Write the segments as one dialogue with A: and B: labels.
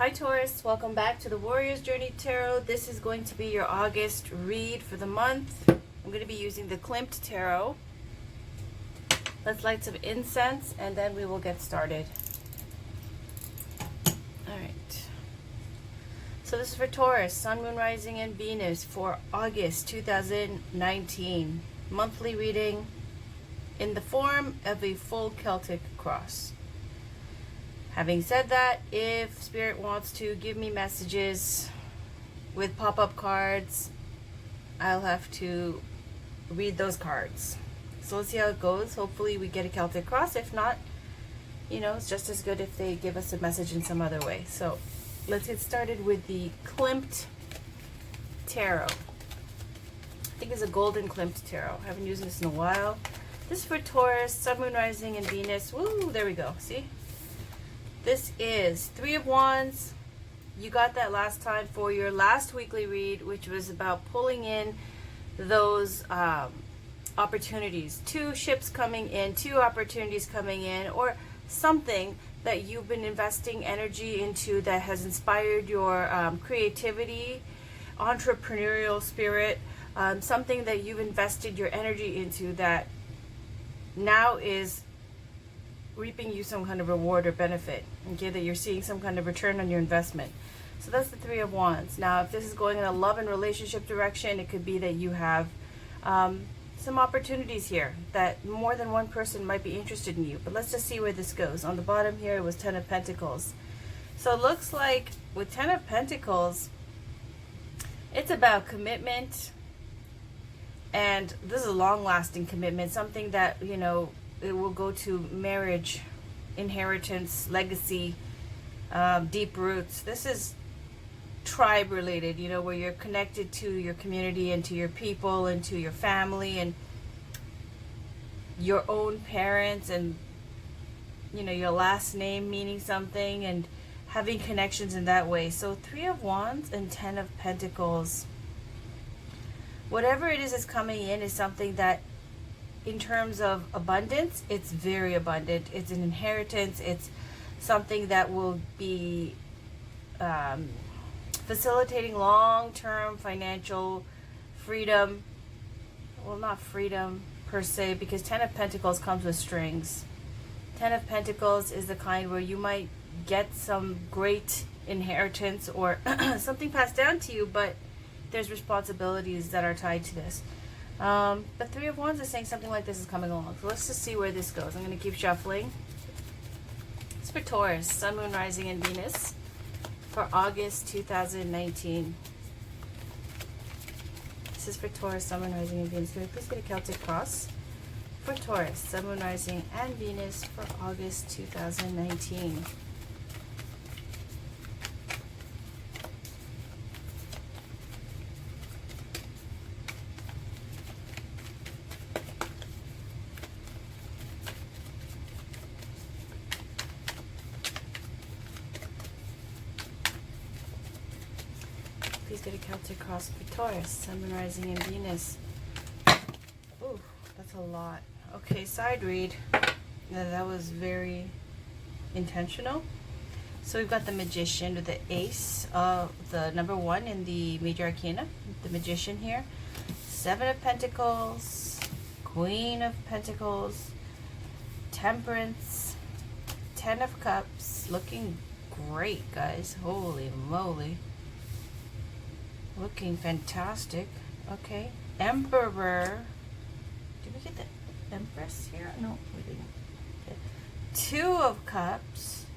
A: Hi Taurus, welcome back to the Warrior's Journey Tarot. This is going to be your August read for the month. I'm going to be using the Klimt Tarot. Let's light some incense and then we will get started. Alright. So this is for Taurus, Sun, Moon, Rising, and Venus for August 2019. Monthly reading in the form of a full Celtic cross. Having said that, if Spirit wants to give me messages with pop-up cards, I'll have to read those cards. So let's see how it goes. Hopefully we get a Celtic cross. If not, you know, it's just as good if they give us a message in some other way. So let's get started with the Klimt Tarot. I think it's a golden Klimt Tarot. I haven't used this in a while. This is for Taurus, Sun, Moon, Rising, and Venus. Woo, there we go. See? This is Three of Wands. You got that last time for your last weekly read, which was about pulling in those opportunities. Two ships coming in, two opportunities coming in, or something that you've been investing energy into that has inspired your creativity, entrepreneurial spirit, something that you've invested your energy into that now is reaping you some kind of reward or benefit, okay, that you're seeing some kind of return on your investment. So that's the Three of Wands. Now if this is going in a love and relationship direction, it could be that you have some opportunities here that more than one person might be interested in you. But let's just see where this goes. On the bottom here it was Ten of Pentacles. So it looks like with Ten of Pentacles, it's about commitment, and this is a long-lasting commitment, something that, you know, it will go to marriage, inheritance, legacy, deep roots. This is tribe related, you know, where you're connected to your community and to your people and to your family and your own parents, and, you know, your last name meaning something and having connections in that way. So Three of Wands and Ten of Pentacles. Whatever it is that's coming in is something that, in terms of abundance, it's very abundant. It's an inheritance. It's something that will be facilitating long-term financial freedom. Well, not freedom per se, because Ten of Pentacles comes with strings. Ten of Pentacles is the kind where you might get some great inheritance or something passed down to you, but there's responsibilities that are tied to this. But Three of Wands is saying something like this is coming along. So let's just see where this goes. I'm going to keep shuffling. It's for Taurus, Sun, Moon, Rising, and Venus for August 2019. This is for Taurus, Sun, Moon, Rising, and Venus. Can we please get a Celtic cross for Taurus, Sun, Moon, Rising, and Venus for August 2019? Please get a Celtic cross for Taurus, Sun, Moon, Rising, and Venus. Ooh, that's a lot. Okay, side read. Now, that was very intentional. So we've got the Magician with the Ace of the number 1 in the Major Arcana. The Magician here. Seven of Pentacles, Queen of Pentacles, Temperance, Ten of Cups. Looking great, guys. Holy moly. Looking fantastic. Okay. Emperor. Did we get the Empress here? No, we didn't. Okay. Two of Cups.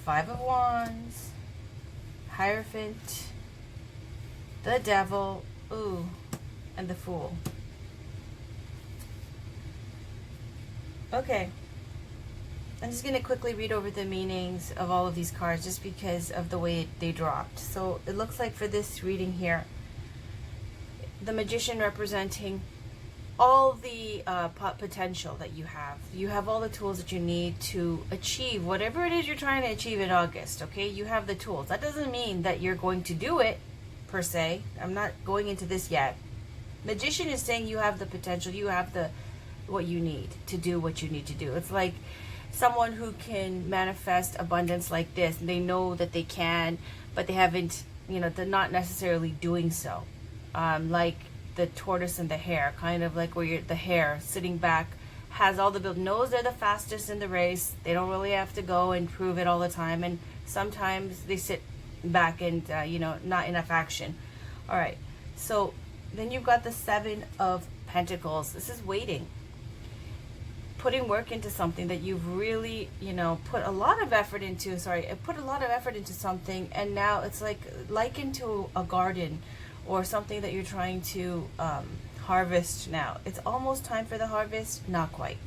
A: Five of Wands. Hierophant. The Devil. Ooh. And the Fool. Okay. I'm just going to quickly read over the meanings of all of these cards just because of the way they dropped. So it looks like for this reading here, the Magician representing all the potential that you have. You have all the tools that you need to achieve whatever it is you're trying to achieve in August, okay? You have the tools. That doesn't mean that you're going to do it, per se. I'm not going into this yet. Magician is saying you have the potential, you have the what you need to do what you need to do. It's like someone who can manifest abundance like this. They know that they can, but they haven't, they're not necessarily doing so. Like the tortoise and the hare, kind of like where the hare sitting back has all the build, knows they're the fastest in the race. They don't really have to go and prove it all the time. And sometimes they sit back and, not enough action. All right. So then you've got the Seven of Pentacles. This is waiting. Putting work into something that you've really, put a lot of effort into. Put a lot of effort into something, and now it's like likened to a garden or something that you're trying to harvest now. It's almost time for the harvest, not quite.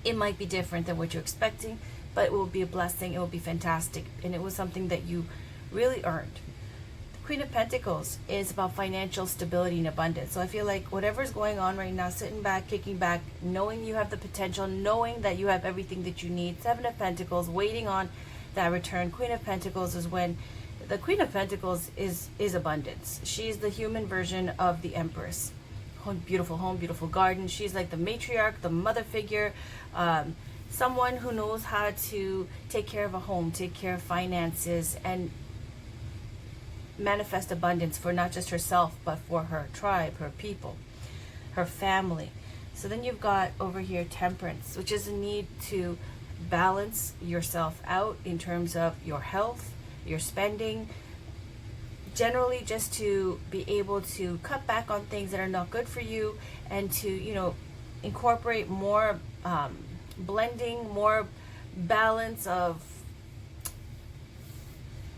A: It might be different than what you're expecting, but it will be a blessing. It will be fantastic, and it was something that you really earned. Queen of Pentacles is about financial stability and abundance. So I feel like whatever's going on right now, sitting back, kicking back, knowing you have the potential, knowing that you have everything that you need. Seven of Pentacles, waiting on that return. Queen of Pentacles is when the Queen of Pentacles is abundance. She's the human version of the Empress. Beautiful home, beautiful garden. She's like the matriarch, the mother figure, someone who knows how to take care of a home, take care of finances, and manifest abundance for not just herself, but for her tribe, her people, her family. So then you've got over here Temperance, which is a need to balance yourself out in terms of your health, your spending, generally just to be able to cut back on things that are not good for you, and to, incorporate more blending, more balance of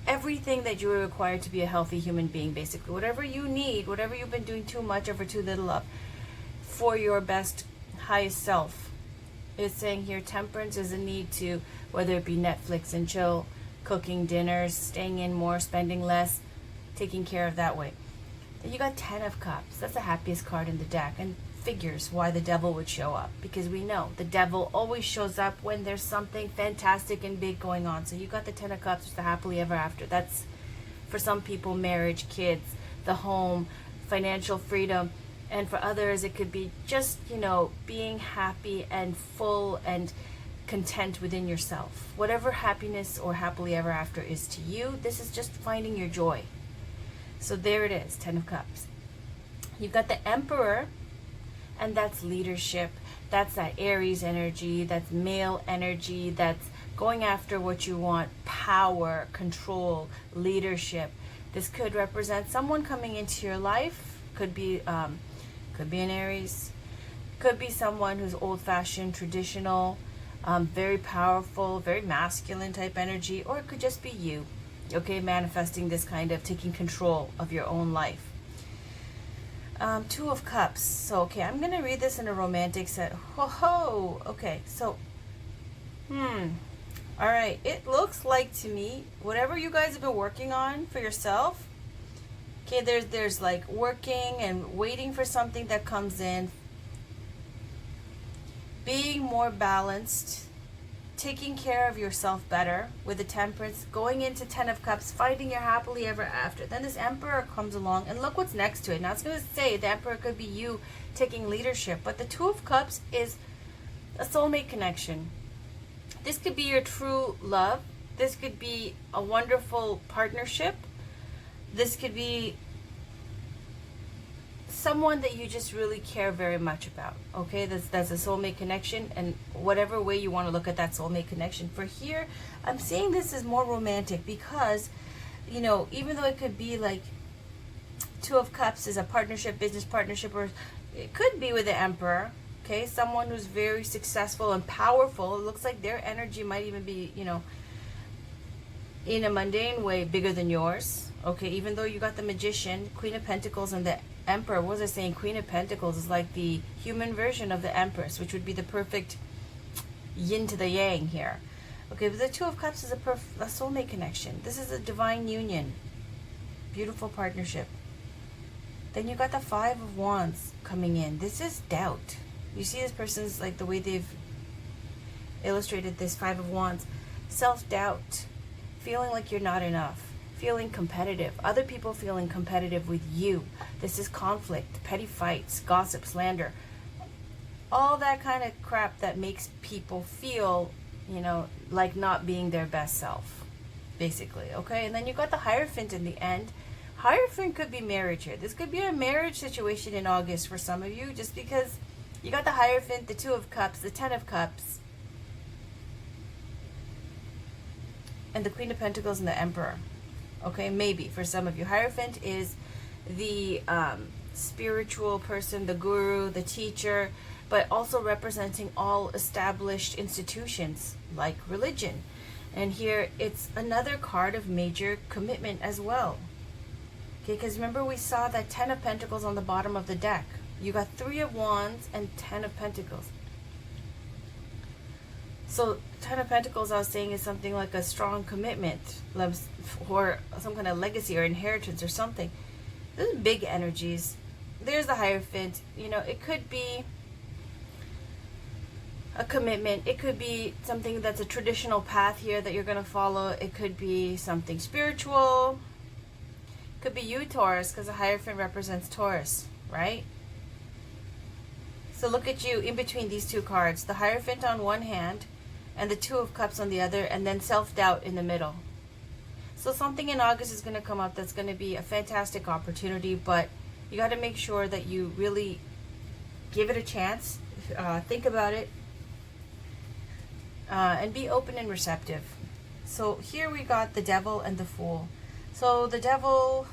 A: everything that you are required to be a healthy human being. Basically, whatever you need, whatever you've been doing too much of or too little of for your best, highest self. It's saying here Temperance is a need to, whether it be Netflix and chill, cooking dinners, staying in more, spending less, taking care of that way. Then you got 10 of Cups. That's the happiest card in the deck, and figures why the devil would show up, because we know the devil always shows up when there's something fantastic and big going on. So you got the 10 of Cups, the happily ever after. That's for some people marriage, kids, the home, financial freedom, and for others it could be just, being happy and full and content within yourself. Whatever happiness or happily ever after is to you, this is just finding your joy. So there it is, 10 of Cups. You've got the Emperor, and that's leadership. That's that Aries energy, that's male energy, that's going after what you want, power, control, leadership. This could represent someone coming into your life. Could be an Aries. Could be someone who's old-fashioned, traditional, very powerful, very masculine type energy, or it could just be you, manifesting this kind of taking control of your own life. Two of Cups. So, I'm going to read this in a romantic set. Ho-ho! Okay, so, all right. It looks like to me, whatever you guys have been working on for yourself, there's like working and waiting for something that comes in, being more balanced, taking care of yourself better with the Temperance, going into 10 of Cups, finding your happily ever after. Then this Emperor comes along, and look what's next to it. Now, it's going to say the Emperor could be you taking leadership, but the 2 of Cups is a soulmate connection. This could be your true love. This could be a wonderful partnership. This could be someone that you just really care very much about. That's a soulmate connection, and whatever way you want to look at that soulmate connection. For here, I'm seeing this as more romantic because, even though it could be like 2 of Cups is a partnership, business partnership, or it could be with the Emperor. Someone who's very successful and powerful. It looks like their energy might even be, in a mundane way, bigger than yours. Even though you got the Magician, Queen of Pentacles, and the Emperor. What was I saying? Queen of Pentacles is like the human version of the Empress, which would be the perfect yin to the yang here. But the 2 of Cups is a soulmate connection. This is a divine union. Beautiful partnership. Then you got the 5 of Wands coming in. This is doubt. You see this person's, like the way they've illustrated this 5 of Wands. Self-doubt. Feeling like you're not enough. Feeling competitive. Other people feeling competitive with you. This is conflict, petty fights, gossip, slander. all that kind of crap that makes people feel, you know, like not being their best self, basically. Okay, and then you got the Hierophant in the end. Hierophant could be marriage here. This could be a marriage situation in August for some of you, just because you got the Hierophant, the Two of Cups, the Ten of Cups, and the Queen of Pentacles and the Emperor. Okay, maybe for some of you. Hierophant is the spiritual person, the guru, the teacher, but also representing all established institutions like religion. And here it's another card of major commitment as well. Okay, because remember we saw that 10 of Pentacles on the bottom of the deck. You got 3 of Wands and 10 of Pentacles. So 10 of Pentacles, I was saying, is something like a strong commitment or some kind of legacy or inheritance or something. Those are big energies. There's the Hierophant. You know, it could be a commitment. It could be something that's a traditional path here that you're going to follow. It could be something spiritual. It could be you, Taurus, because the Hierophant represents Taurus, right? So look at you in between these two cards. The Hierophant on one hand and the Two of Cups on the other, and then self-doubt in the middle. So something in August is going to come up that's going to be a fantastic opportunity, but you got to make sure that you really give it a chance, think about it, and be open and receptive. So here we got the Devil and the Fool. So the Devil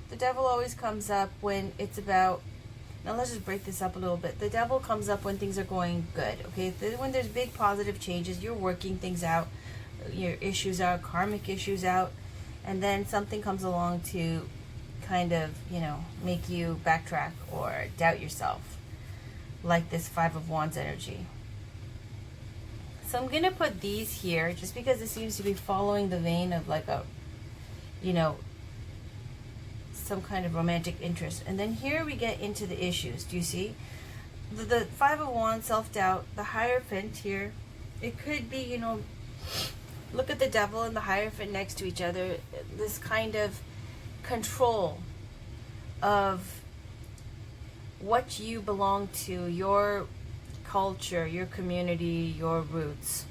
A: always comes up when it's about, now let's just break this up a little bit. The Devil comes up when things are going good, okay? When there's big positive changes, you're working things out, your issues out, karmic issues out, and then something comes along to kind of, you know, make you backtrack or doubt yourself, like this Five of Wands energy. So I'm going to put these here just because it seems to be following the vein of like a, you know, some kind of romantic interest. And then here we get into the issues. Do you see? The Five of Wands, self-doubt, the Hierophant here. It could be, you know, look at the Devil and the Hierophant next to each other. This kind of control of what you belong to, your culture, your community, your roots,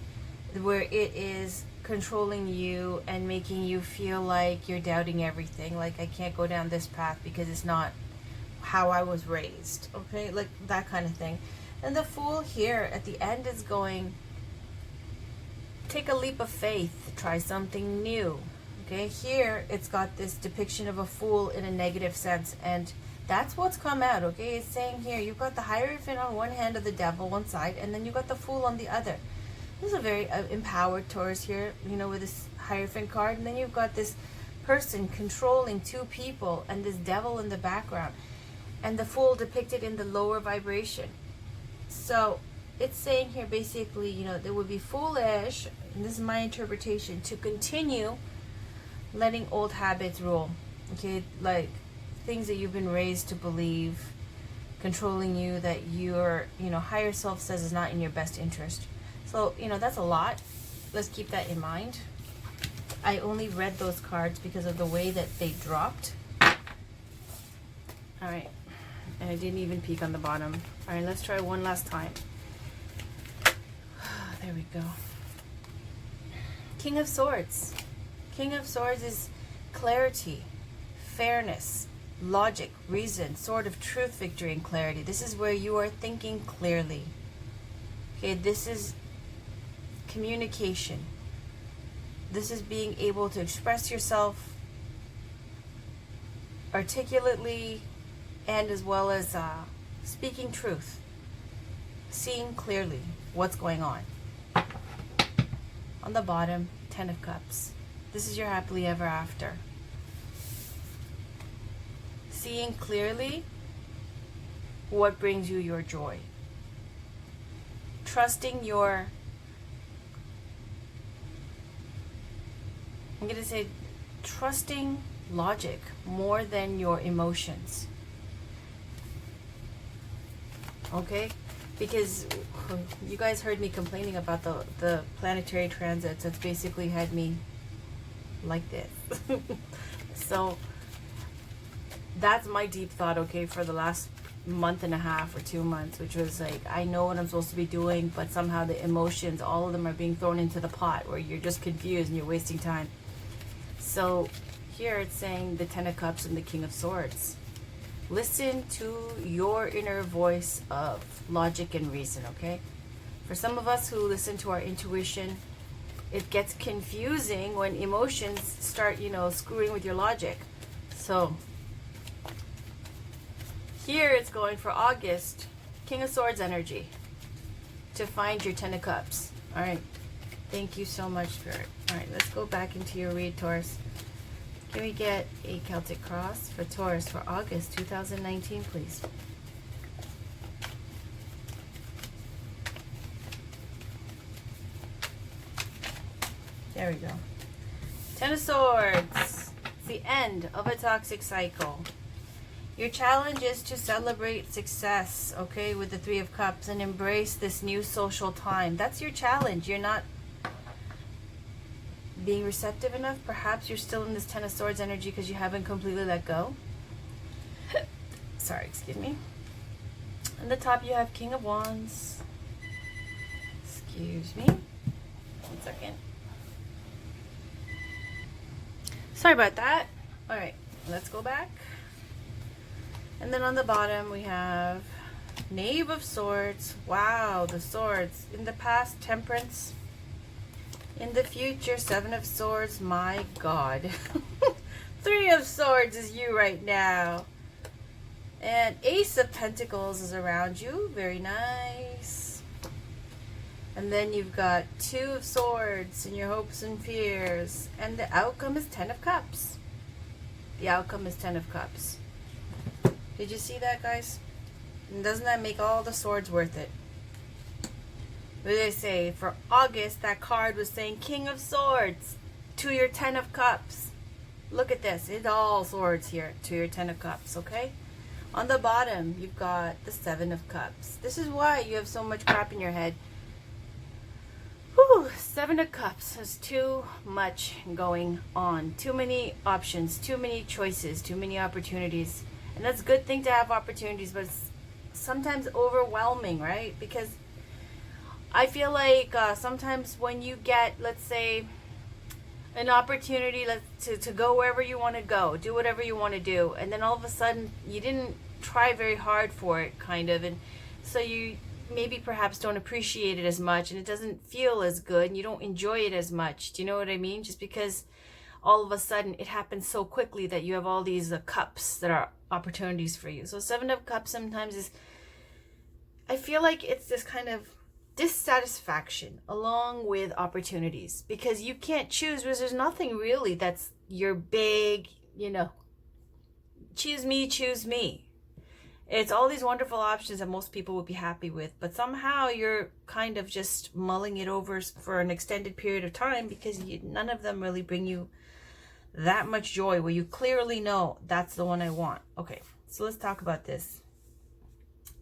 A: where it is controlling you and making you feel like you're doubting everything, like I can't go down this path because it's not how I was raised, okay, like that kind of thing. And the Fool here at the end is going, take a leap of faith, try something new. Okay, here it's got this depiction of a fool in a negative sense, and that's what's come out. Okay, it's saying here you've got the Hierophant on one hand of the Devil, one side, and then you've got the Fool on the other. This is a very empowered Taurus here, you know, with this Hierophant card, and then you've got this person controlling two people and this Devil in the background, and the Fool depicted in the lower vibration. So it's saying here basically, you know, they would be foolish, and this is my interpretation, to continue letting old habits rule, okay, like things that you've been raised to believe, controlling you, that your, you know, higher self says is not in your best interest. So, you know, that's a lot. Let's keep that in mind. I only read those cards because of the way that they dropped. All right, and I didn't even peek on the bottom. All right, let's try one last time. There we go. King of Swords. King of Swords is clarity, fairness, logic, reason, sword of truth, victory, and clarity. This is where you are thinking clearly. Okay, this is communication. This is being able to express yourself articulately and as well as speaking truth, seeing clearly what's going on. On the bottom, 10 of Cups. This is your happily ever after. Seeing clearly what brings you your joy. Trusting your, I'm going to say, trusting logic more than your emotions. Okay? Because you guys heard me complaining about the planetary transits. That's basically had me like this. So that's my deep thought, okay, for the last month and a half or 2 months, which was like, I know what I'm supposed to be doing, but somehow the emotions, all of them are being thrown into the pot where you're just confused and you're wasting time. So here it's saying the Ten of Cups and the King of Swords. Listen to your inner voice of logic and reason, okay? For some of us who listen to our intuition, it gets confusing when emotions start, screwing with your logic. So here it's going for August, King of Swords energy, to find your Ten of Cups. All right. Thank you so much, Spirit. All right, let's go back into your read, Taurus. Can we get a Celtic cross for Taurus for August 2019, please? There we go. Ten of Swords. It's the end of a toxic cycle. Your challenge is to celebrate success, okay, with the Three of Cups and embrace this new social time. That's your challenge. You're not being receptive enough. Perhaps you're still in this Ten of Swords energy because you haven't completely let go. Sorry, excuse me. On the top you have King of Wands. Excuse me. 1 second. Sorry about that. All right, let's go back. And then on the bottom we have Knave of Swords. Wow, the swords. In the past, Temperance. In the future, Seven of Swords. My God. 3 of Swords is you right now. And Ace of Pentacles is around you. Very nice. And then you've got 2 of Swords in your hopes and fears. And the outcome is 10 of Cups. The outcome is 10 of Cups. Did you see that, guys? And doesn't that make all the swords worth it? What did I say? For August, that card was saying King of Swords to your 10 of Cups. Look at this. It's all swords here to your 10 of Cups, okay? On the bottom, you've got the 7 of Cups. This is why you have so much crap in your head. Whew, 7 of Cups. There's too much going on. Too many options, too many choices, too many opportunities. And that's a good thing to have opportunities, but it's sometimes overwhelming, right? Because I feel like sometimes when you get, let's say, an opportunity to go wherever you want to go, do whatever you want to do, and then all of a sudden you didn't try very hard for it, kind of, and so you maybe perhaps don't appreciate it as much, and it doesn't feel as good, and you don't enjoy it as much. Do you know what I mean? Just because all of a sudden it happens so quickly that you have all these cups that are opportunities for you. So 7 of Cups sometimes is, I feel like it's this kind of dissatisfaction along with opportunities, because you can't choose, because there's nothing really that's your big, choose me. It's all these wonderful options that most people would be happy with, but somehow you're kind of just mulling it over for an extended period of time because none of them really bring you that much joy where you clearly know that's the one I want. Okay, so let's talk about this.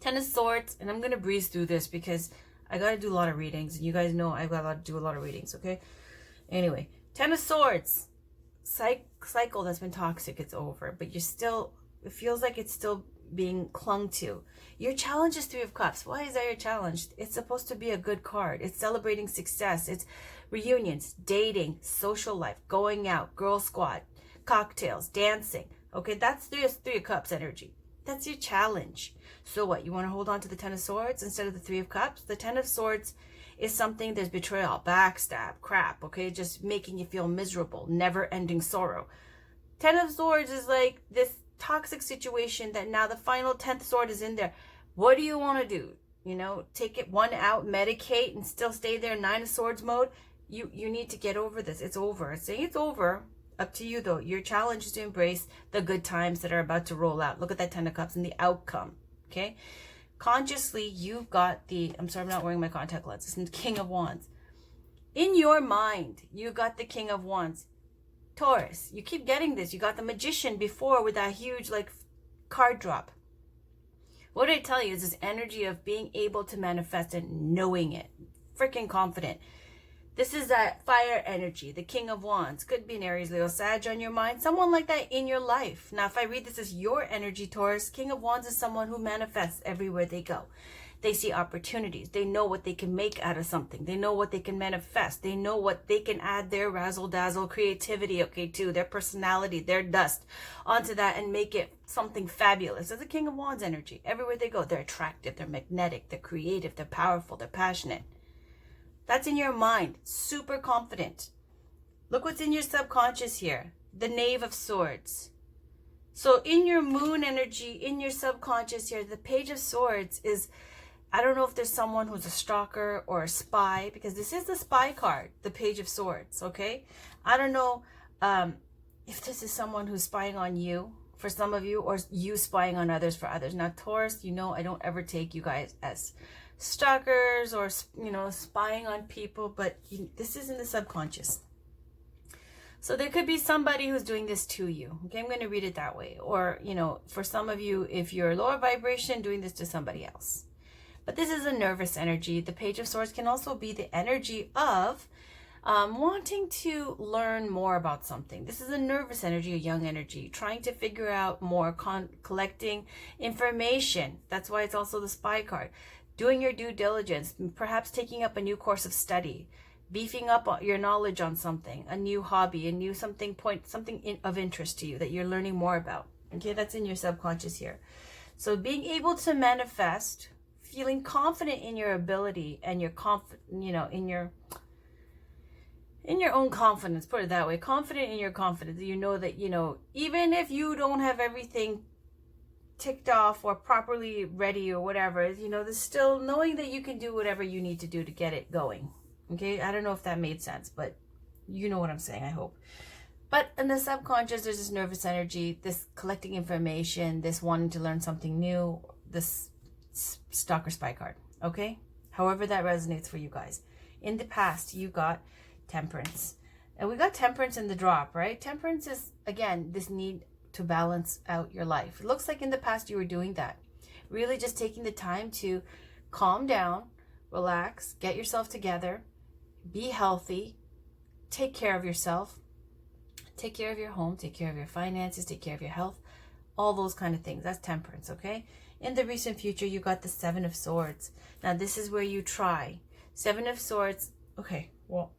A: 10 of Swords, and I'm going to breeze through this because I got to do a lot of readings, and you guys know I've got to do a lot of readings, okay? Anyway, 10 of Swords. Cycle that's been toxic, it's over, but you're still, it feels like it's still being clung to. Your challenge is 3 of Cups. Why is that your challenge? It's supposed to be a good card. It's celebrating success. It's reunions, dating, social life, going out, girl squad, cocktails, dancing. Okay, that's 3 of Cups energy. That's your challenge. So what? You want to hold on to the 10 of Swords instead of the 3 of Cups? The 10 of Swords is something, there's betrayal, backstab, crap, okay? Just making you feel miserable, never-ending sorrow. 10 of Swords is like this toxic situation that now the final 10th sword is in there. What do you want to do? Take it one out, medicate, and still stay there 9 of Swords mode? You need to get over this. It's over. It's saying it's over. Up to you, though. Your challenge is to embrace the good times that are about to roll out. Look at that 10 of Cups and the outcome, okay? Consciously, you've got the, I'm sorry, I'm not wearing my contact lenses, and the King of Wands. In your mind, you got the King of Wands. Taurus, you keep getting this. You got the Magician before with that huge, card drop. What did I tell you is this energy of being able to manifest and knowing it. Freaking confident. This is that fire energy, the King of Wands. Could be an Aries, Leo, Sag on your mind. Someone like that in your life. Now, if I read this as your energy, Taurus, King of Wands is someone who manifests everywhere they go. They see opportunities. They know what they can make out of something. They know what they can manifest. They know what they can add their razzle-dazzle creativity, okay, too, their personality, their dust onto that and make it something fabulous. That's the King of Wands energy. Everywhere they go, they're attractive, they're magnetic, they're creative, they're powerful, they're passionate. That's in your mind. Super confident. Look what's in your subconscious here. The Knave of Swords. So in your moon energy, in your subconscious here, the Page of Swords is, I don't know if there's someone who's a stalker or a spy, because this is the spy card, the Page of Swords, okay? I don't know if this is someone who's spying on you, for some of you, or you spying on others for others. Now, Taurus, you know I don't ever take you guys as stalkers or, you know, spying on people, but this is in the subconscious. So there could be somebody who's doing this to you. Okay, I'm going to read it that way. Or, you know, for some of you, if you're lower vibration, doing this to somebody else. But this is a nervous energy. The Page of Swords can also be the energy of wanting to learn more about something. This is a nervous energy, a young energy, trying to figure out more, collecting information. That's why it's also the spy card. Doing your due diligence, perhaps taking up a new course of study, beefing up your knowledge on something, a new hobby, a new something of interest to you that you're learning more about. Okay, that's in your subconscious here. So being able to manifest, feeling confident in your ability and your in your own confidence, put it that way, confident in your confidence. You know that, you know, even if you don't have everything ticked off or properly ready or whatever, you know, there's still knowing that you can do whatever you need to do to get it going. Okay, I don't know if that made sense, but you know what I'm saying, I hope. But in the subconscious, there's this nervous energy, this collecting information, this wanting to learn something new, this stalker spy card. Okay, however that resonates for you guys. In the past, you got Temperance, and we got Temperance in the drop, right? Temperance is, again, this need to balance out your life. It looks like in the past you were doing that. Really just taking the time to calm down, relax, get yourself together, be healthy, take care of yourself, take care of your home, take care of your finances, take care of your health, all those kind of things. That's Temperance, okay? In the recent future, you got the Seven of Swords. Now, this is where you try. Seven of Swords. Okay, well,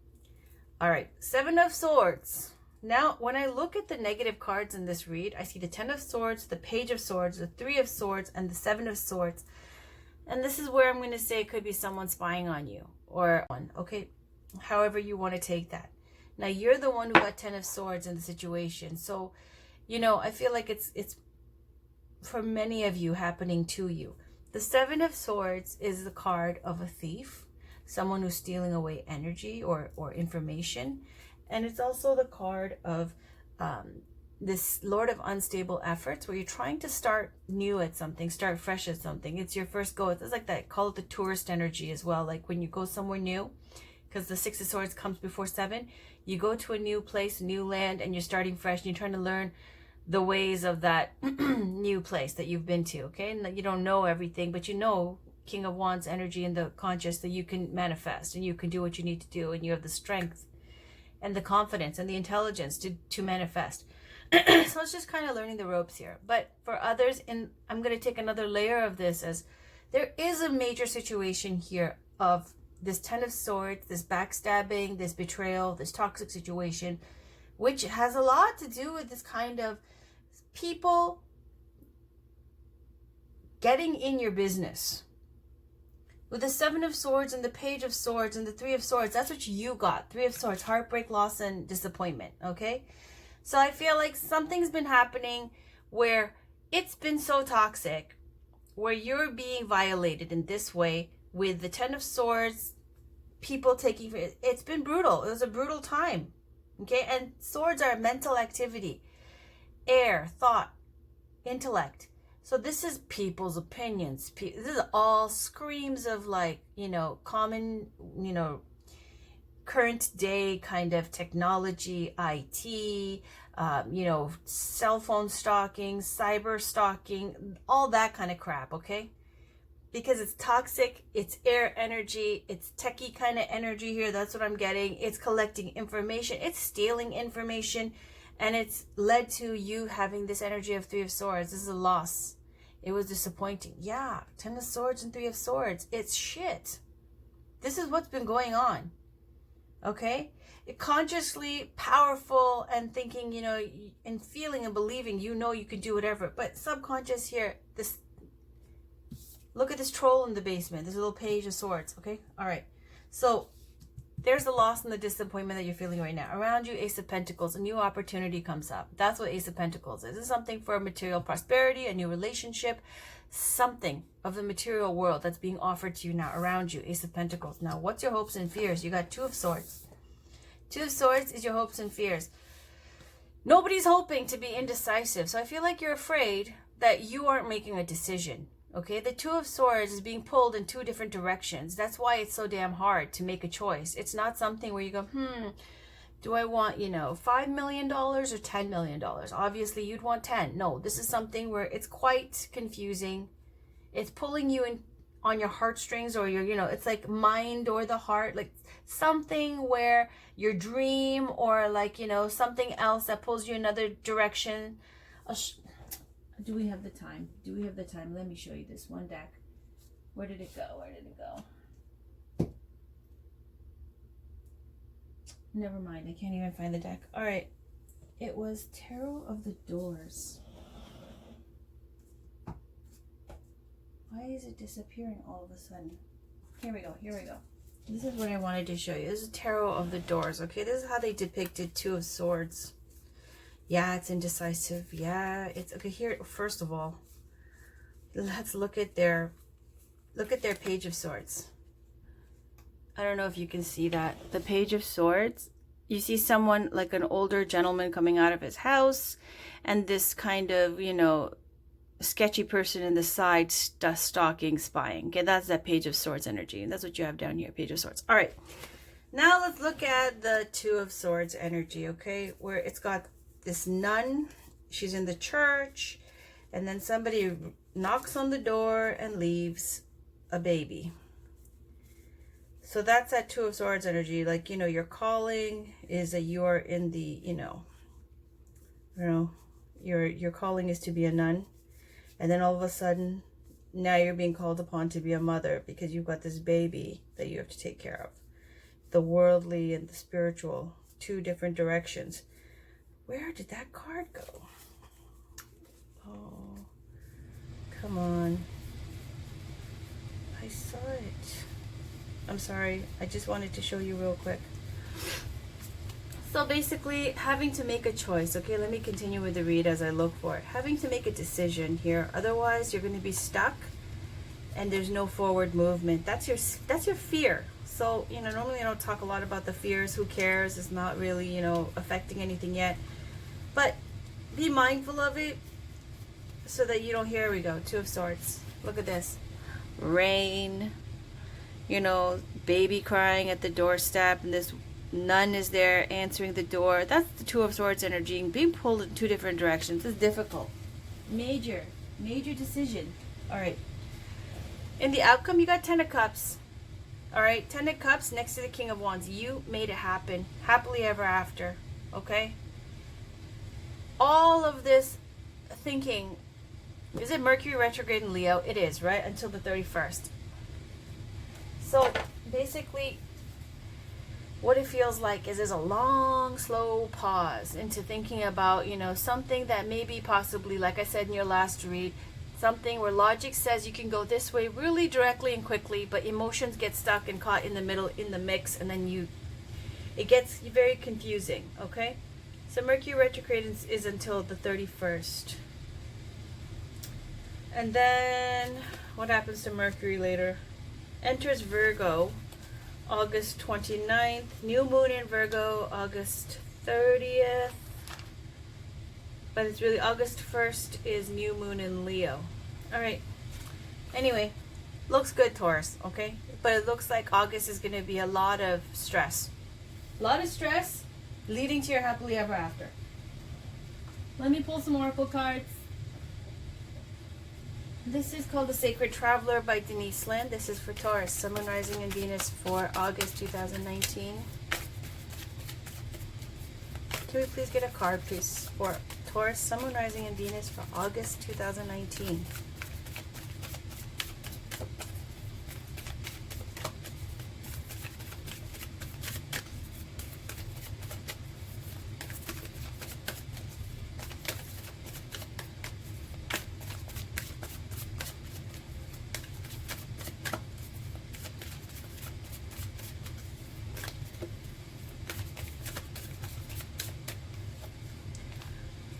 A: all right. Seven of Swords. Now, when I look at the negative cards in this read, I see the Ten of Swords, the Page of Swords, the Three of Swords, and the Seven of Swords. And this is where I'm going to say it could be someone spying on you. Or, okay, however you want to take that. Now, you're the one who got Ten of Swords in the situation. So, you know, I feel like it's for many of you happening to you. The Seven of Swords is the card of a thief, someone who's stealing away energy or information. And it's also the card of this Lord of Unstable Efforts, where you're trying to start new at something, start fresh at something. It's your first go. It's like that, call it the tourist energy as well. Like when you go somewhere new, because the Six of Swords comes before Seven, you go to a new place, new land, and you're starting fresh, and you're trying to learn the ways of that new place that you've been to, okay? And you don't know everything, but you know, King of Wands energy in the conscious, that you can manifest and you can do what you need to do, and you have the strength and the confidence and the intelligence to manifest. So it's just kind of learning the ropes here. But for others, and I'm going to take another layer of this, as there is a major situation here of this Ten of Swords, this backstabbing, this betrayal, this toxic situation, which has a lot to do with this kind of people getting in your business. With the Seven of Swords and the Page of Swords and the Three of Swords, that's what you got. Three of Swords, heartbreak, loss, and disappointment, okay? So I feel like something's been happening where it's been so toxic, where you're being violated in this way with the Ten of Swords, people taking, it's been brutal. It was a brutal time, okay? And swords are mental activity, air, thought, intellect. So this is people's opinions. This is all screams of, like, you know, common, you know, current day kind of technology, IT, you know, cell phone stalking, cyber stalking, all that kind of crap, okay? because it's toxic, it's air energy, it's techie kind of energy here. That's what I'm getting. It's collecting information, it's stealing information, and it's led to you having this energy of Three of Swords. This is a loss. It was disappointing. Yeah, Ten of Swords and Three of Swords. It's shit. This is what's been going on. Okay? Consciously powerful and thinking, you know, and feeling and believing, you know, you could do whatever. But subconscious here, this, look at this troll in the basement, this little Page of Swords. Okay? All right. So there's the loss and the disappointment that you're feeling right now. Around you, Ace of Pentacles, a new opportunity comes up. That's what Ace of Pentacles is. This is something for material prosperity, a new relationship, something of the material world that's being offered to you now around you, Ace of Pentacles. Now, what's your hopes and fears? You got Two of Swords. Two of Swords is your hopes and fears. Nobody's hoping to be indecisive. So I feel like you're afraid that you aren't making a decision. Okay, the Two of Swords is being pulled in two different directions. That's why it's so damn hard to make a choice. It's not something where you go, do I want, you know, $5 million or $10 million? Obviously, you'd want 10. No, this is something where it's quite confusing. It's pulling you in on your heartstrings, or your, you know, it's like mind or the heart, like something where your dream, or like, you know, something else that pulls you another direction. Do we have the time? Do we have the time? Let me show you this one deck. Where did it go? Where did it go? Never mind. I can't even find the deck. All right. It was Tarot of the Doors. Why is it disappearing all of a sudden? Here we go. Here we go. This is what I wanted to show you. This is Tarot of the Doors. Okay, this is how they depicted Two of Swords. Yeah, it's indecisive. Yeah, it's okay. Here, first of all, let's look at their Page of Swords. I don't know if you can see that. The Page of Swords. You see someone like an older gentleman coming out of his house, and this kind of, you know, sketchy person in the side stalking, spying. Okay, that's that Page of Swords energy, and that's what you have down here, Page of Swords. All right, now let's look at the Two of Swords energy. Okay, where it's got this nun, she's in the church, and then somebody knocks on the door and leaves a baby. So that's that Two of Swords energy. Like, you know, your calling is that you're in the, you know, your calling is to be a nun, and then all of a sudden now you're being called upon to be a mother because you've got this baby that you have to take care of. The worldly and the spiritual, two different directions. Where did that card go? Oh, come on. I saw it. I'm sorry. I just wanted to show you real quick. So basically, having to make a choice. Okay, let me continue with the read as I look for it. Having to make a decision here. Otherwise, you're going to be stuck and there's no forward movement. That's your fear. So, you know, normally I don't talk a lot about the fears. Who cares? It's not really, you know, affecting anything yet. But be mindful of it so that you don't, here we go, Two of Swords. Look at this. Rain, you know, baby crying at the doorstep, and this nun is there answering the door. That's the Two of Swords energy, being pulled in two different directions. It's difficult. Major decision. All right. In the outcome, you got Ten of Cups. All right, Ten of Cups next to the King of Wands. You made it happen. Happily ever after. Okay? All of this thinking, is it Mercury retrograde in Leo? It is, right? Until the 31st. So basically, what it feels like is there's a long, slow pause into thinking about, you know, something that maybe possibly, like I said in your last read, something where logic says you can go this way really directly and quickly, but emotions get stuck and caught in the middle, in the mix, and then it gets very confusing, okay? So Mercury retrograde is until the 31st. And then what happens to Mercury later? Enters Virgo August 29th. New moon in Virgo August 30th. But it's really August 1st is new moon in Leo. All right. Anyway, looks good, Taurus, okay? But it looks like August is going to be a lot of stress. A lot of stress leading to your happily ever after. Let me pull some oracle cards. This is called The Sacred Traveler by Denise Lynn. This is for Taurus, Sun, Moon, Rising, and Venus for August 2019. Can we please get a card, please, for Taurus, Sun, Moon, Rising, and Venus for August 2019?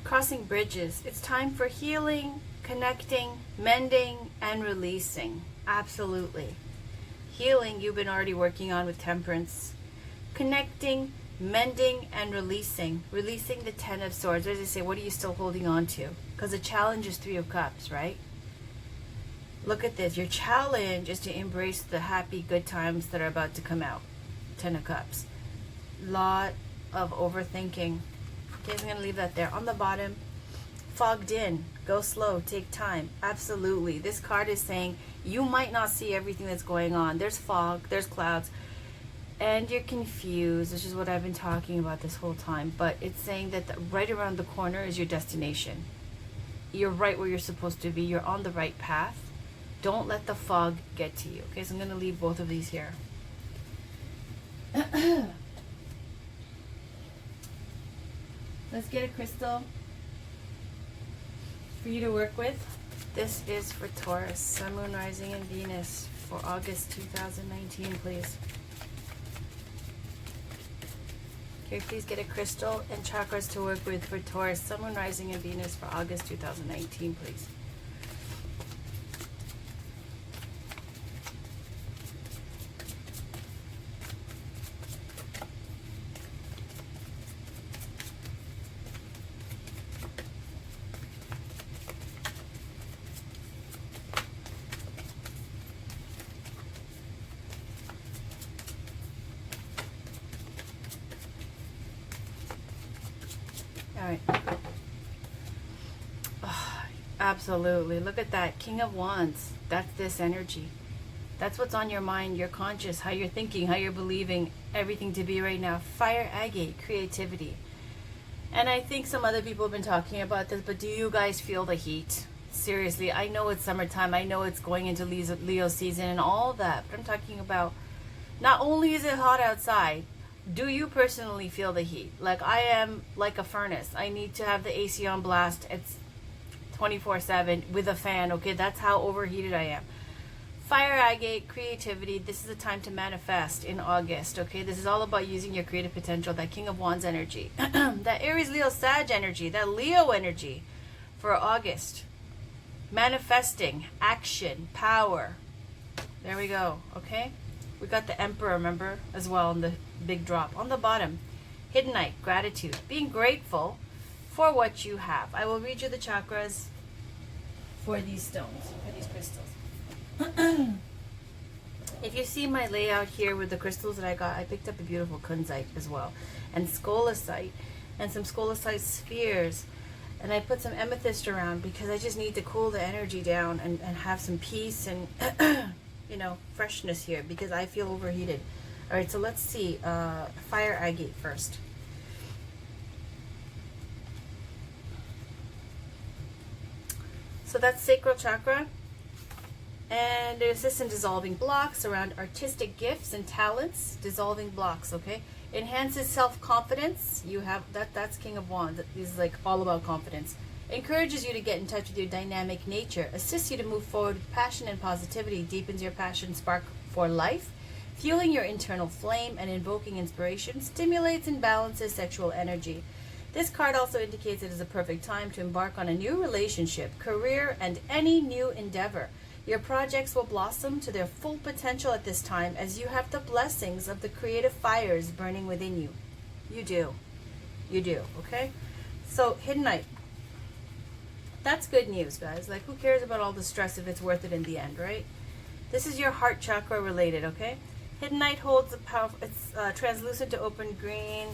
A: Crossing bridges. It's time for healing, connecting, mending, and releasing. Absolutely. Healing, you've been already working on with Temperance. Connecting, mending, and releasing. Releasing the Ten of Swords. As I say, what are you still holding on to? Because the challenge is Three of Cups, right? Look at this. Your challenge is to embrace the happy, good times that are about to come out. Ten of Cups. Lot of overthinking. Okay, I'm going to leave that there. On the bottom, fogged in. Go slow. Take time. Absolutely. This card is saying you might not see everything that's going on. There's fog. There's clouds. And you're confused, which is what I've been talking about this whole time. But it's saying that right around the corner is your destination. You're right where you're supposed to be. You're on the right path. Don't let the fog get to you. Okay, so I'm going to leave both of these here. Let's get a crystal for you to work with. This is for Taurus, Sun, Moon, Rising, and Venus for August 2019, please. Okay, please get a crystal and chakras to work with for Taurus, Sun, Moon, Rising, and Venus for August 2019, please. All right. Oh, absolutely. Look at that. King of Wands. That's this energy. That's what's on your mind, your conscious, how you're thinking, how you're believing everything to be right now. Fire, agate, creativity. And I think some other people have been talking about this, but do you guys feel the heat? Seriously, I know it's summertime. I know it's going into Leo season and all that. But I'm talking about not only is it hot outside, do you personally feel the heat? Like I am like a furnace. I need to have the AC on blast. It's 24/7 with a fan. Okay, that's how overheated I am. Fire, agate, creativity. This is a time to manifest in August. Okay, this is all about using your creative potential. That King of Wands energy, that Aries, Leo, Sag energy, that Leo energy for August. Manifesting, action, power. There we go. Okay. We got the Emperor, remember, as well in the big drop. On the bottom, Hidden Light, gratitude. Being grateful for what you have. I will read you the chakras for these stones, for these crystals. If you see my layout here with the crystals that I got, I picked up a beautiful kunzite as well. And scolecite. And some scolecite spheres. And I put some amethyst around because I just need to cool the energy down and have some peace and... you know, freshness here because I feel overheated. All right, so let's see. Fire agate first. So that's sacral chakra. And it assists in dissolving blocks around artistic gifts and talents. Dissolving blocks, okay? Enhances self-confidence. You have that's King of Wands. This is like all about confidence. Encourages you to get in touch with your dynamic nature, assists you to move forward with passion and positivity, deepens your passion spark for life, fueling your internal flame and invoking inspiration, stimulates and balances sexual energy. This card also indicates it is a perfect time to embark on a new relationship, career, and any new endeavor. Your projects will blossom to their full potential at this time as you have the blessings of the creative fires burning within you. You do. You do, okay? So, Hidden Light. That's good news, guys. Like, who cares about all the stress if it's worth it in the end, right? This is your heart chakra related, okay? Hidden Light holds a powerful, it's translucent to open green,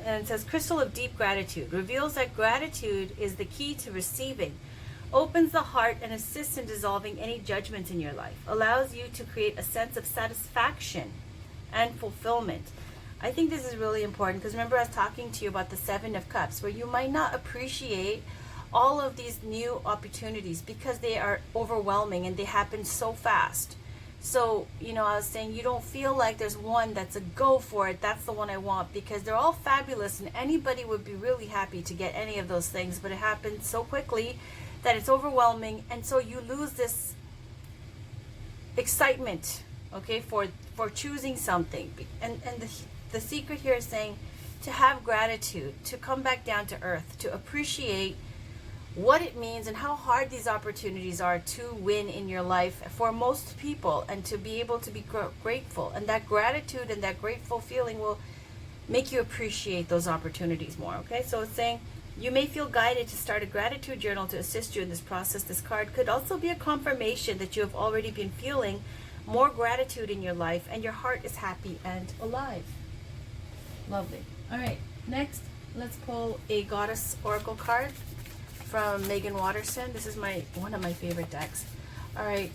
A: and it says crystal of deep gratitude. Reveals that gratitude is the key to receiving. opens the heart and assists in dissolving any judgments in your life, allows you to create a sense of satisfaction and fulfillment. I think this is really important because remember I was talking to you about the Seven of Cups, where you might not appreciate all of these new opportunities because they are overwhelming and they happen so fast. So, you know, I was saying you don't feel like there's one that's a go for it, that's the one I want, because they're all fabulous and anybody would be really happy to get any of those things, but it happens so quickly that it's overwhelming, and so you lose this excitement, okay, for choosing something. And the secret here is saying to have gratitude, to come back down to earth, to appreciate what it means and how hard these opportunities are to win in your life for most people, and to be able to be grateful. And that gratitude and that grateful feeling will make you appreciate those opportunities more, okay? So it's saying you may feel guided to start a gratitude journal to assist you in this process. This card could also be a confirmation that you have already been feeling more gratitude in your life and your heart is happy and alive. Lovely. All right, next, let's pull a Goddess Oracle card from Megan Watterson. This is one of my favorite decks. All right,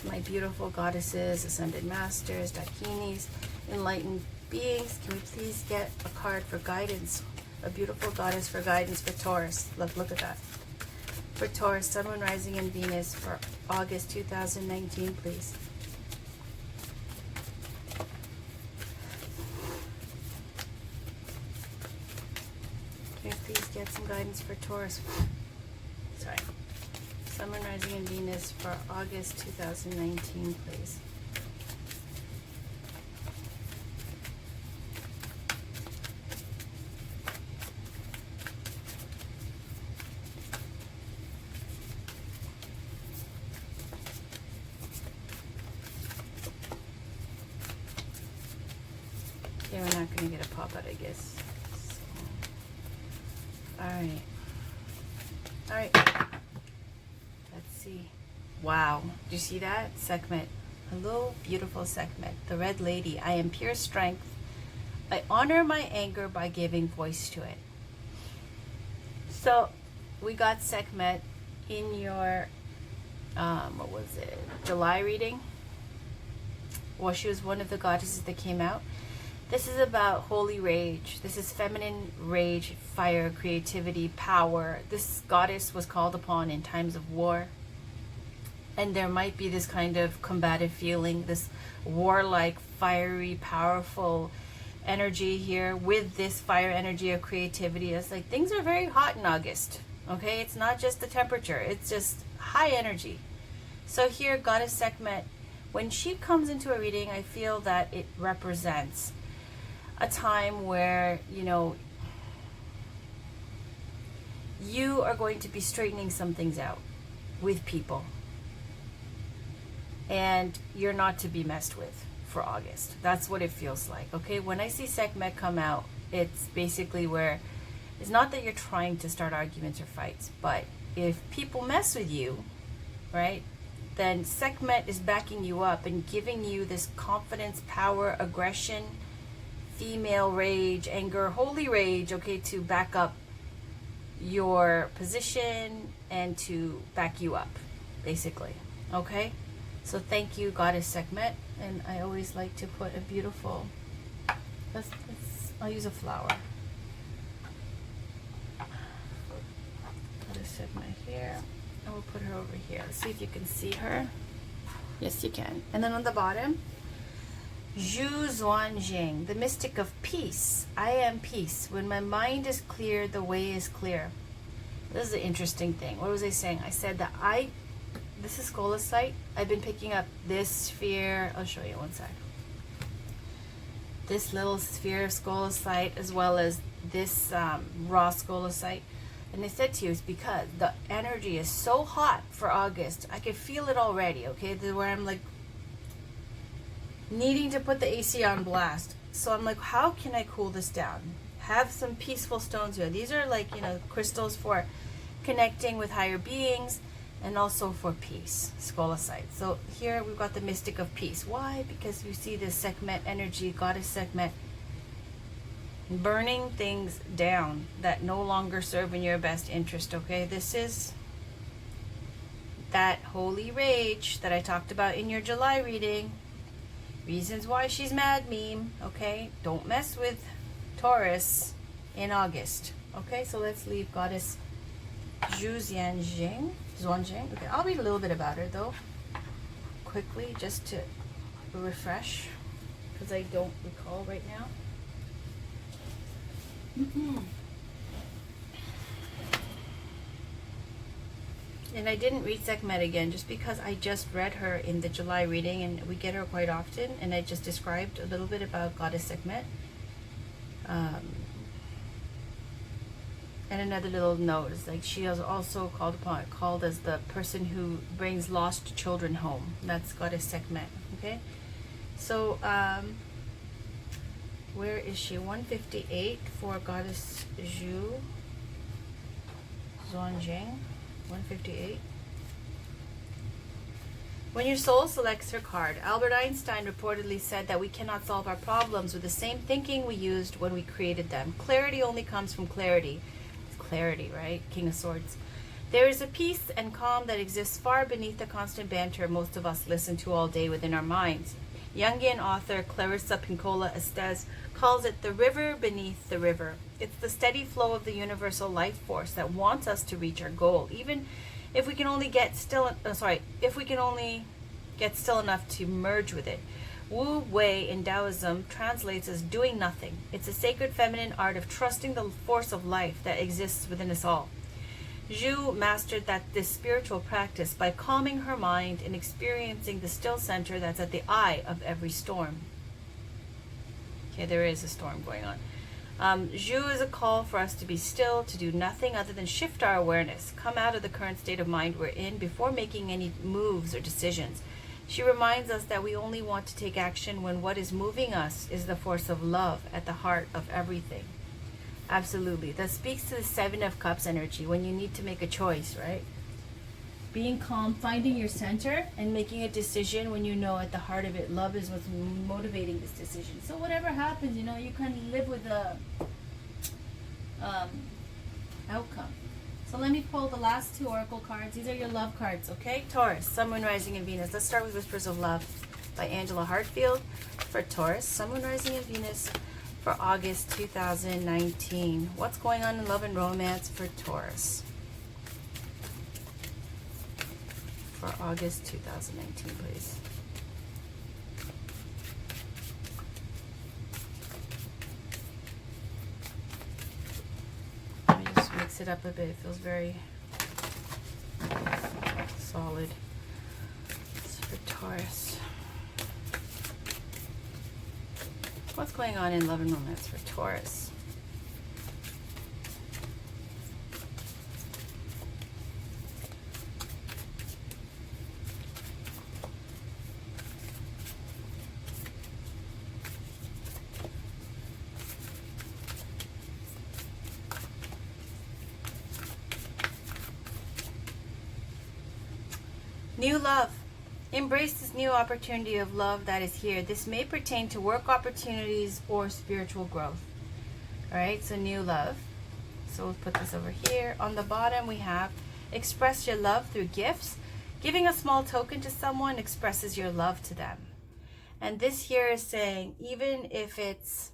A: my beautiful goddesses, ascended masters, dakinis, enlightened beings, can we please get a card for guidance? A beautiful goddess for guidance for Taurus. Look at that. For Taurus, Sun, Moon, Rising, and Venus for August 2019, please. Can we please get some guidance for Taurus? Sorry. Sun, Moon, Rising, and Venus for August 2019, please. Okay, we're not going to get a pop-out, I guess. So, all right. Let's see. Wow. Do you see that? Sekhmet. Hello, beautiful Sekhmet. The Red Lady. I am pure strength. I honor my anger by giving voice to it. So, we got Sekhmet in your, what was it? July reading. Well, she was one of the goddesses that came out. This is about holy rage. This is feminine rage, fire, creativity, power. This goddess was called upon in times of war. And there might be this kind of combative feeling, this warlike, fiery, powerful energy here with this fire energy of creativity. It's like things are very hot in August. Okay, it's not just the temperature, it's just high energy. So here, Goddess Sekhmet, when she comes into a reading, I feel that it represents a time where, you know, you are going to be straightening some things out with people. And you're not to be messed with for August. That's what it feels like, okay? When I see Sekhmet come out, it's basically where it's not that you're trying to start arguments or fights, but if people mess with you, right, then Sekhmet is backing you up and giving you this confidence, power, aggression, female rage, anger, holy rage, okay, to back up your position and to back you up, basically, okay? So thank you, Goddess Sekhmet. And I always like to put a beautiful, I'll use a flower. Goddess Sekhmet here, and we'll put her over here. Let's see if you can see her. Yes, you can. And then on the bottom, Zhu Xuanjing, the mystic of peace. I am peace. When my mind is clear, the way is clear. This is an interesting thing. What was I saying? I said that this is scolecite. I've been picking up this sphere. I'll show you one sec. This little sphere of scolecite as well as this raw scolecite. And I said to you, it's because the energy is so hot for August. I can feel it already, okay? Where I'm like needing to put the AC on blast. So I'm like, how can I cool this down? Have some peaceful stones here. These are like, you know, crystals for connecting with higher beings and also for peace, scolecite. So here we've got the mystic of peace. Why? Because you see this Sekhmet energy, Goddess Sekhmet, burning things down that no longer serve in your best interest, okay? This is that holy rage that I talked about in your July reading. Reasons why she's mad meme. Okay, don't mess with Taurus in August. Okay, so let's leave Goddess Zhu Zuanjing. Okay, I'll read a little bit about her though, quickly, just to refresh, because I don't recall right now. And I didn't read Sekhmet again just because I just read her in the July reading, and we get her quite often, and I just described a little bit about Goddess Sekhmet. And another little note is like she is also called as the person who brings lost children home. That's Goddess Sekhmet. Okay, so where is she? 158 for Goddess Zhu Zuanjing. 158. When your soul selects her card, Albert Einstein reportedly said that we cannot solve our problems with the same thinking we used when we created them. Clarity only comes from clarity. Clarity, right? King of Swords. There is a peace and calm that exists far beneath the constant banter most of us listen to all day within our minds. Jungian author Clarissa Pinkola Estes calls it the river beneath the river. It's the steady flow of the universal life force that wants us to reach our goal, even if we can only get still enough to merge with it. Wu Wei in Taoism translates as doing nothing. It's a sacred feminine art of trusting the force of life that exists within us all. Zhu mastered this spiritual practice by calming her mind and experiencing the still center that's at the eye of every storm. Okay, there is a storm going on. Zhu is a call for us to be still, to do nothing other than shift our awareness, come out of the current state of mind we're in before making any moves or decisions. She reminds us that we only want to take action when what is moving us is the force of love at the heart of everything. Absolutely. That speaks to the Seven of Cups energy when you need to make a choice, right? Being calm, finding your center, and making a decision when you know at the heart of it, love is what's motivating this decision. So whatever happens, you can live with the outcome. So let me pull the last two oracle cards. These are your love cards, okay? Taurus, Sun, Moon, Rising, and Venus. Let's start with Whispers of Love by Angela Hartfield for Taurus, Sun, Moon, Rising, and Venus for August 2019. What's going on in love and romance for Taurus for August 2019, please? Mix it up a bit. It feels very solid. It's for Taurus. What's going on in love and romance for Taurus? New love. Embrace this new opportunity of love that is here. This may pertain to work opportunities or spiritual growth. All right, so new love. So we'll put this over here. On the bottom, we have express your love through gifts. Giving a small token to someone expresses your love to them. And this here is saying, even if it's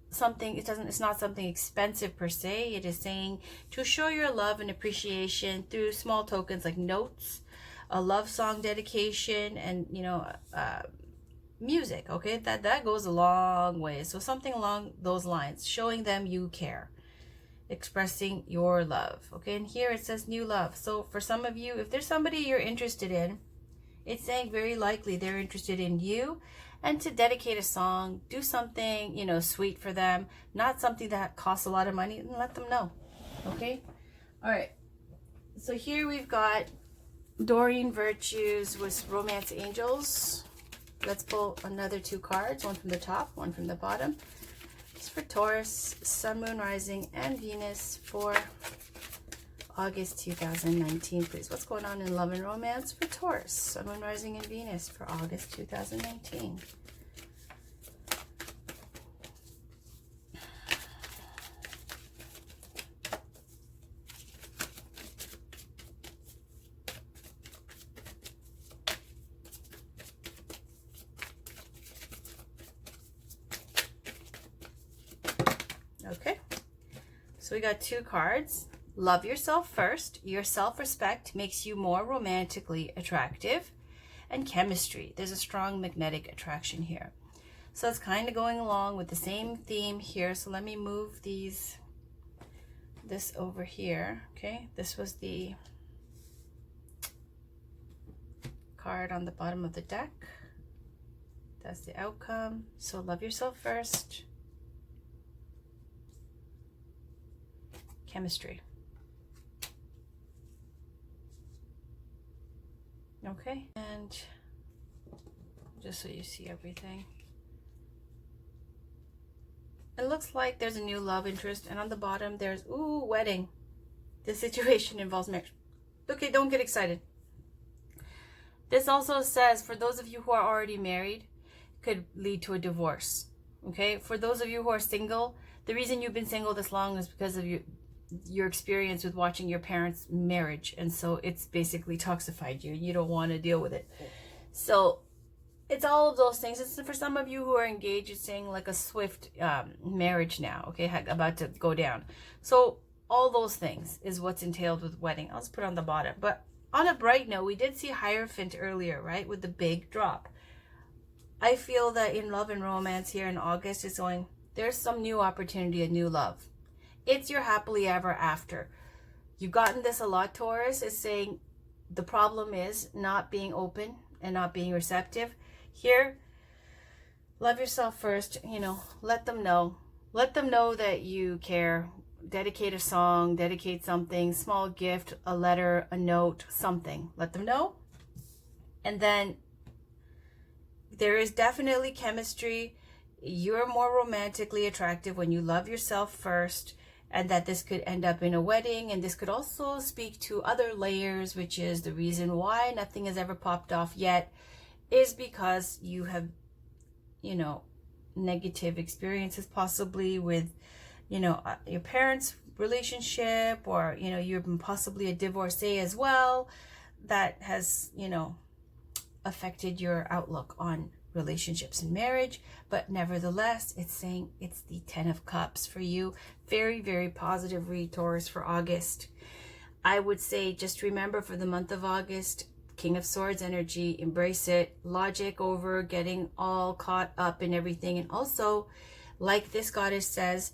A: something, it's not something expensive per se. It is saying to show your love and appreciation through small tokens like notes, a love song dedication, and music. Okay, that goes a long way. So something along those lines, showing them you care, expressing your love. Okay, and here it says new love. So for some of you, if there's somebody you're interested in, it's saying very likely they're interested in you, and to dedicate a song, do something sweet for them, not something that costs a lot of money, and let them know. Okay, all right, so here we've got Doreen Virtues with Romance Angels. Let's pull another two cards, one from the top, one from the bottom. It's for Taurus, Sun, Moon, Rising, and Venus for August 2019, please. What's going on in love and romance for Taurus, Sun, Moon, Rising, and Venus for August 2019? So we got 2 cards. Love yourself first. Your self-respect makes you more romantically attractive. And chemistry. There's a strong magnetic attraction here. So it's kind of going along with the same theme here. So let me move this over here. Okay, this was the card on the bottom of the deck. That's the outcome. So love yourself first. Chemistry. Okay, and just so you see everything. It looks like there's a new love interest, and on the bottom there's, ooh, wedding. This situation involves marriage. Okay, don't get excited. This also says, for those of you who are already married, could lead to a divorce. Okay, for those of you who are single, the reason you've been single this long is because of your experience with watching your parents' marriage, and so it's basically toxified you. You don't want to deal with it. So it's all of those things. It's for some of you who are engaged, it's saying like a swift marriage now, okay, about to go down. So all those things is what's entailed with wedding. I'll just put it on the bottom. But on a bright note, we did see Hierophant earlier, right, with the big drop. I feel that in love and romance here in August, it's going, there's some new opportunity, a new love. It's your happily ever after. You've gotten this a lot, Taurus. It's saying the problem is not being open and not being receptive. Here, love yourself first, you know, let them know that you care. Dedicate a song, dedicate something, small gift, a letter, a note, something. Let them know. And then there is definitely chemistry. You're more romantically attractive when you love yourself first, and that this could end up in a wedding. And this could also speak to other layers, which is the reason why nothing has ever popped off yet, is because you have, you know, negative experiences possibly with, you know, your parents' relationship, or, you know, you've been possibly a divorcee as well, that has, you know, affected your outlook on relationships and marriage. But nevertheless, it's saying it's the 10 of Cups for you. Very, very positive read, Taurus, for August. I would say just remember, for the month of August, King of Swords energy, embrace it. Logic over getting all caught up in everything. And also, like this goddess says,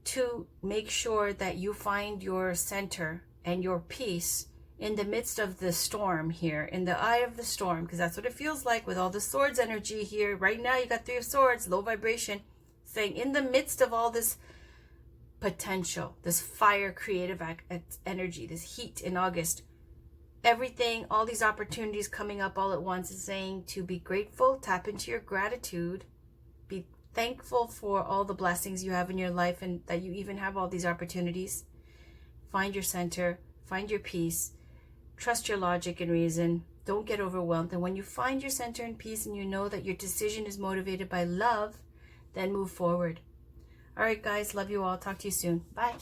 A: to make sure that you find your center and your peace in the midst of the storm here, in the eye of the storm, because that's what it feels like with all the swords energy here. Right now, you got 3 of Swords, low vibration, saying in the midst of all this potential, this fire creative energy, this heat in August, everything, all these opportunities coming up all at once, is saying to be grateful, tap into your gratitude, be thankful for all the blessings you have in your life, and that you even have all these opportunities. Find your center, find your peace, trust your logic and reason, don't get overwhelmed. And when you find your center and peace, and you know that your decision is motivated by love, then move forward. All right, guys, love you all. Talk to you soon. Bye.